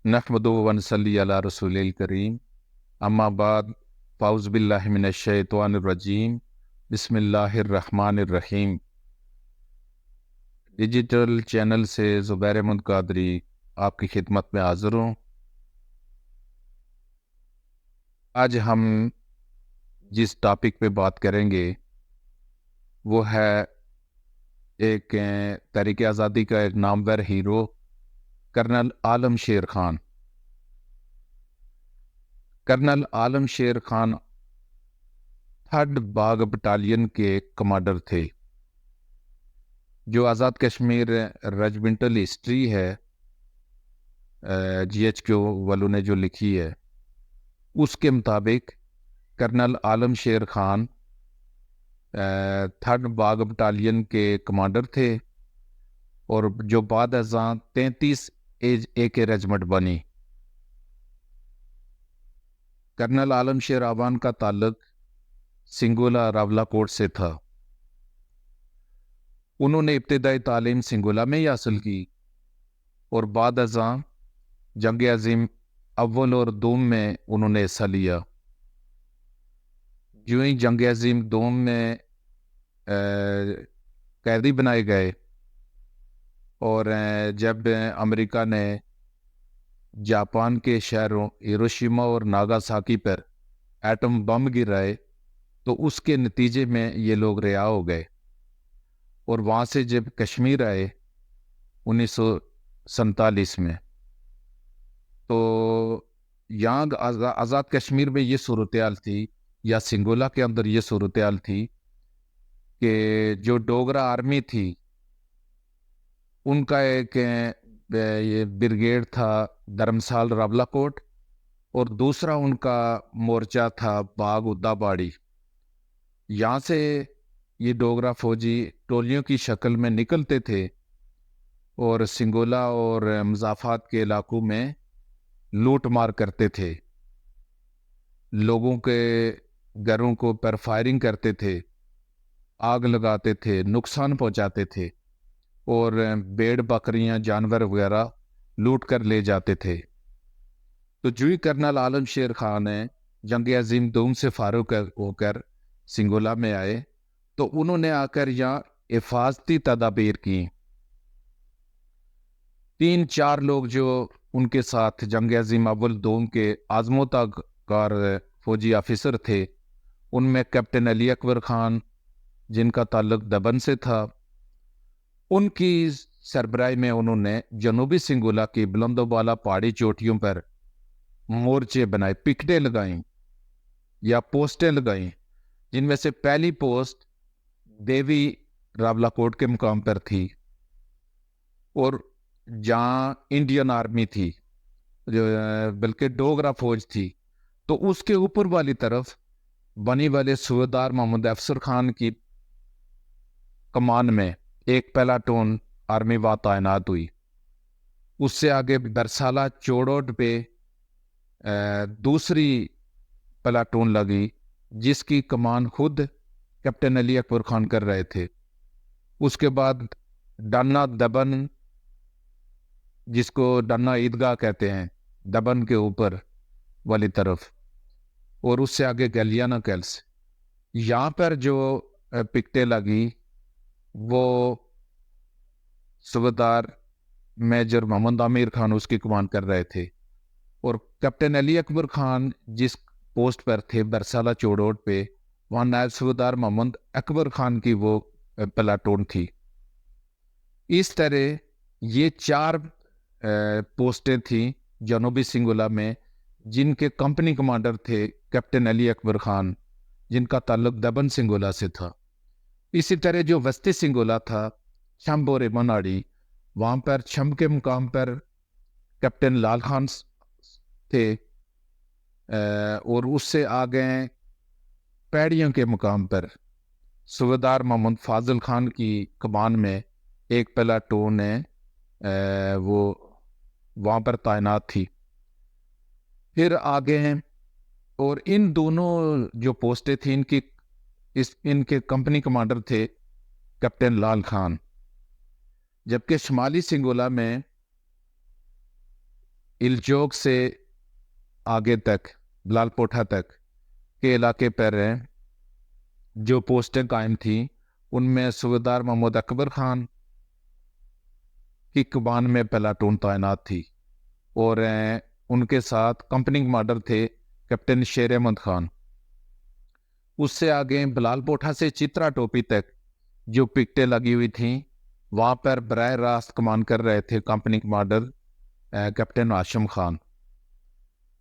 नहमदुहु व नसल्ली अला रसूलिल करीम अम्मा बाद फ़ाउज़ बिल्लाहि मिनश शैतानिर रजीम बिस्मिल्लाहिर रहमानिर रहीम। डिजिटल चैनल से ज़ुबैर अहमद कादरी आपकी खिदमत में हाज़िर हूँ। आज हम जिस टॉपिक पे बात करेंगे वो है एक तहरीक आज़ादी का एक नामवर हीरो कर्नल आलम शेर खान। कर्नल आलम शेर खान 3rd बाग बटालियन के कमांडर थे। जो आज़ाद कश्मीर रेजिमेंटल हिस्ट्री है GHQ वालों ने जो लिखी है उसके मुताबिक कर्नल आलम शेर खान 3rd बाग बटालियन के कमांडर थे और जो बाद अज़ां 33 AK रेजिमेंट बनी। कर्नल आलम शेर आवान का ताल्लुक सिंगोला रावलाकोट से था। उन्होंने इब्तिदाई तालीम सिंगोला में ही हासिल की और बाद अज़ां जंग अज़ीम अव्वल और दूम में उन्होंने हिस्सा लिया। जो ही जंग अज़ीम दूम में कैदी बनाए गए और जब अमेरिका ने जापान के शहरों हिरोशिमा और नागासाकी पर एटम बम गिराए तो उसके नतीजे में ये लोग रिहा हो गए और वहाँ से जब कश्मीर आए 1947 में तो यहाँ आज़ाद कश्मीर में ये सूरत हाल थी या सिंगोला के अंदर ये सूरत हाल थी कि जो डोगरा आर्मी थी उनका एक ये ब्रिगेड था धर्मसाल रावलाकोट और दूसरा उनका मोर्चा था बाग उद्दाबाड़ी। यहाँ से ये डोगरा फौजी टोलियों की शक्ल में निकलते थे और सिंगोला और मुज़ाफ़ात के इलाकों में लूट मार करते थे, लोगों के घरों को पर फायरिंग करते थे, आग लगाते थे, नुकसान पहुंचाते थे और भेड़ बकरियां जानवर वगैरह लूट कर ले जाते थे। तो जो ही कर्नल आलम शेर खान है जंग अज़ीम दूम से फारूक होकर सिंगोला में आए तो उन्होंने आकर यहाँ हिफाजती तदाबीर की। 3-4 लोग जो उनके साथ जंग अज़ीम अव्वल दूम के आज़मूदाकार फौजी ऑफिसर थे उनमें कैप्टन अली अकबर खान जिनका ताल्लुक दबन से था, उनकी सरबराही में उन्होंने जनूबी सिंगोला की बुलंदोबाला पहाड़ी चोटियों पर मोर्चे बनाए, पिकेटें लगाई या पोस्टें लगाई, जिनमें से पहली पोस्ट देवी रावलाकोट के मुकाम पर थी और जहाँ इंडियन आर्मी थी जो बल्कि डोगरा फौज थी तो उसके ऊपर वाली तरफ बनी वाले सूबेदार मोहम्मद अफसर खान की कमान में एक प्लाटून आर्मी वहाँ तैनात हुई। उससे आगे बरसाला चौड़ोट पे दूसरी प्लाटून लगी जिसकी कमान खुद कैप्टन अली अकबर खान कर रहे थे। उसके बाद डन्ना दबन, जिसको डन्ना ईदगाह कहते हैं, दबन के ऊपर वाली तरफ, और उससे आगे गलियाना कैल्स, यहाँ पर जो पिकटें लगी वो सूबेदार मेजर मोहम्मद आमिर खान उसकी कमान कर रहे थे और कैप्टन अली अकबर खान जिस पोस्ट पर थे बरसाला चौड़ोट पे वहाँ नायब सूबेदार मोहम्मद अकबर खान की वो प्लाटून थी। इस तरह ये 4 पोस्टें थी जनूबी सिंगोला में जिनके कंपनी कमांडर थे कैप्टन अली अकबर खान जिनका ताल्लुक दबन सिंगोला से था। इसी तरह जो वस्ती सिंगोला था छम्ब और मनाड़ी, वहाँ पर छम्ब के मुकाम पर कैप्टन लाल खान थे और उससे आगे पैड़ियों के मुकाम पर सूबेदार मोहम्मद फाजिल खान की कमान में एक प्लाटून वो वहाँ पर तैनात थी। फिर आगे हैं और इन दोनों जो पोस्टें थी इनके कंपनी कमांडर थे कैप्टन लाल खान, जबकि शुमाली सिंगोला में الجوگ سے آگے تک بلال پوٹھا تک کے علاقے پر جو پوسٹیں قائم تھیں ان میں صوبیدار محمود اکبر خان کی کمان میں پلاٹون تعینات تھی، اور ان کے ساتھ کمپنی کمانڈر تھے کیپٹن شیر احمد خان۔ اس سے آگے بلال پوٹھا سے چترا ٹوپی تک جو پکٹیں لگی ہوئی تھیں وہاں پر براہ راست کمان کر رہے تھے کمپنی کمانڈر کیپٹن ہاشم خان۔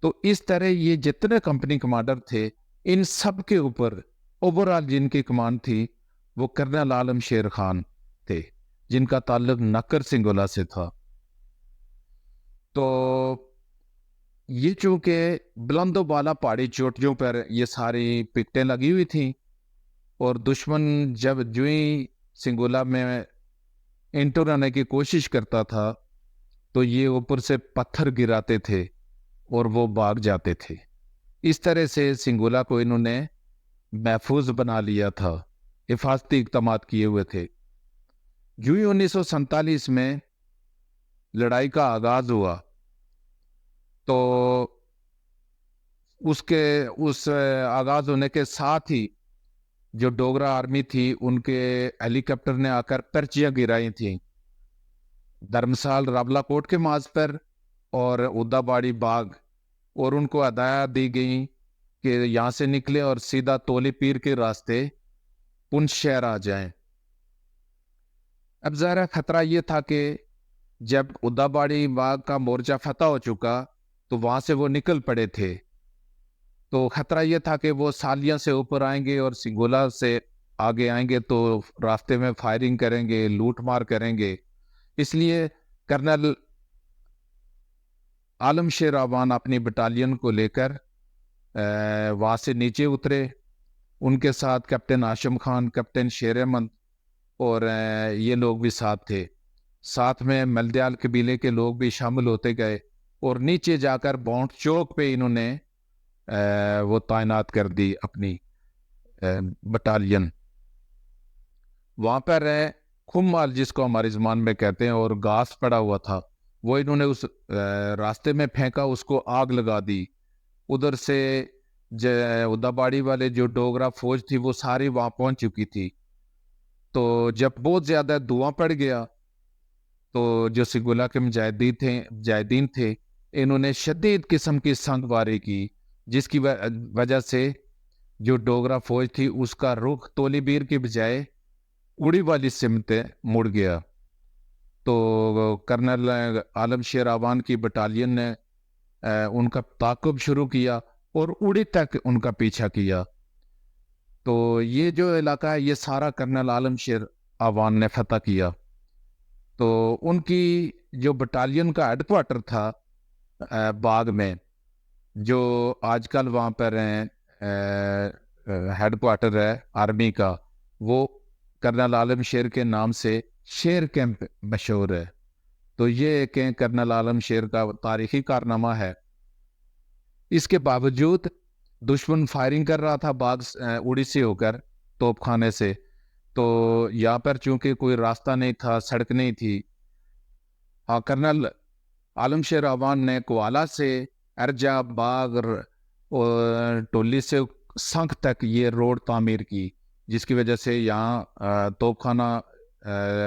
تو اس طرح یہ جتنے کمپنی کمانڈر تھے ان سب کے اوپر اوور آل جن کی کمان تھی وہ کرنل عالم شیر خان تھے، جن کا تعلق نکر سنگولا سے تھا۔ تو یہ چونکہ بلند و بالا پہاڑی چوٹیوں پر یہ ساری پکٹیں لگی ہوئی تھیں، اور دشمن جب جو ہی سنگولا میں انٹر آنے کی کوشش کرتا تھا تو یہ اوپر سے پتھر گراتے تھے اور وہ بھاگ جاتے تھے۔ اس طرح سے سنگولا کو انہوں نے محفوظ بنا لیا تھا، حفاظتی اقدامات کیے ہوئے تھے۔ جو ہی 1947 میں لڑائی کا آغاز ہوا تو اس آغاز ہونے کے ساتھ ہی جو ڈوگرا آرمی تھی ان کے ہیلی کاپٹر نے آ کر پرچیاں گرائی تھیں دھرمسال راولا کوٹ کے ماز پر اور ادا باڑی باغ، اور ان کو ہدایات دی گئیں کہ یہاں سے نکلے اور سیدھا تولی پیر کے راستے پنچ شہر آ جائیں۔ اب ظاہر خطرہ یہ تھا کہ جب ادا باڑی باغ کا مورچہ فتح ہو چکا تو وہاں سے وہ نکل پڑے تھے، تو خطرہ یہ تھا کہ وہ سالیاں سے اوپر آئیں گے اور سنگولا سے آگے آئیں گے تو راستے میں فائرنگ کریں گے، لوٹ مار کریں گے۔ اس لیے کرنل عالم شیر اوان اپنی بٹالین کو لے کر وہاں سے نیچے اترے۔ ان کے ساتھ کیپٹن ہاشم خان، کیپٹن شیر احمد اور یہ لوگ بھی ساتھ تھے، ساتھ میں ملدیال قبیلے کے لوگ بھی شامل ہوتے گئے، اور نیچے جا کر بونٹ چوک پہ انہوں نے وہ تعینات کر دی اپنی بٹالین۔ وہاں پر خمال جس کو ہماری زبان میں کہتے ہیں اور گھاس پڑا ہوا تھا وہ انہوں نے اس راستے میں پھینکا، اس کو آگ لگا دی۔ ادھر سے ادا باڑی والے جو ڈوگرا فوج تھی وہ ساری وہاں پہنچ چکی تھی، تو جب بہت زیادہ دھواں پڑ گیا تو جو سنگولا کے مجاہدین تھے انہوں نے شدید قسم کی سنگ باری کی، جس کی وجہ سے جو ڈوگرا فوج تھی اس کا رخ تولی بیر کے بجائے اڑی والی سمت مڑ گیا۔ تو کرنل عالم شیر اوان کی بٹالین نے ان کا تعاقب شروع کیا اور اڑی تک ان کا پیچھا کیا۔ تو یہ جو علاقہ ہے یہ سارا کرنل عالم شیر اوان نے فتح کیا۔ تو ان کی جو بٹالین کا ہیڈ کوارٹر تھا باغ میں، جو آج کل وہاں پر ہیڈ کوارٹر ہے آرمی کا، وہ کرنل عالم شیر کے نام سے شیر کیمپ مشہور ہے۔ تو یہ ایک کرنل عالم شیر کا تاریخی کارنامہ ہے۔ اس کے باوجود دشمن فائرنگ کر رہا تھا باغ اڑی سے ہو کر توپ خانے سے، تو یہاں پر چونکہ کوئی راستہ نہیں تھا، سڑک نہیں تھی، ہاں کرنل عالم شیر اوان نے کوالا سے ارجا باغ اور ٹولی سے سنکھ تک یہ روڈ تعمیر کی، جس کی وجہ سے یہاں توپ خانہ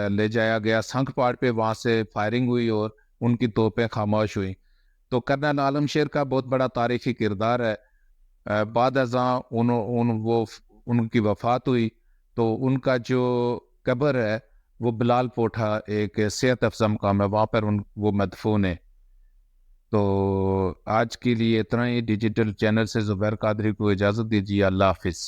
لے جایا گیا سنکھ پہاڑ پہ، وہاں سے فائرنگ ہوئی اور ان کی توپیں خاموش ہوئیں۔ تو کرنل عالم شیر کا بہت بڑا تاریخی کردار ہے۔ بعد ازاں ان کی وفات ہوئی تو ان کا جو قبر ہے وہ بلال پوٹھا ایک صحت افزا مقام ہے، وہاں پر وہ مدفون ہے۔ تو آج کے لیے اتنا ہی۔ ڈیجیٹل چینل سے زبیر قادری کو اجازت دیجیے، اللہ حافظ۔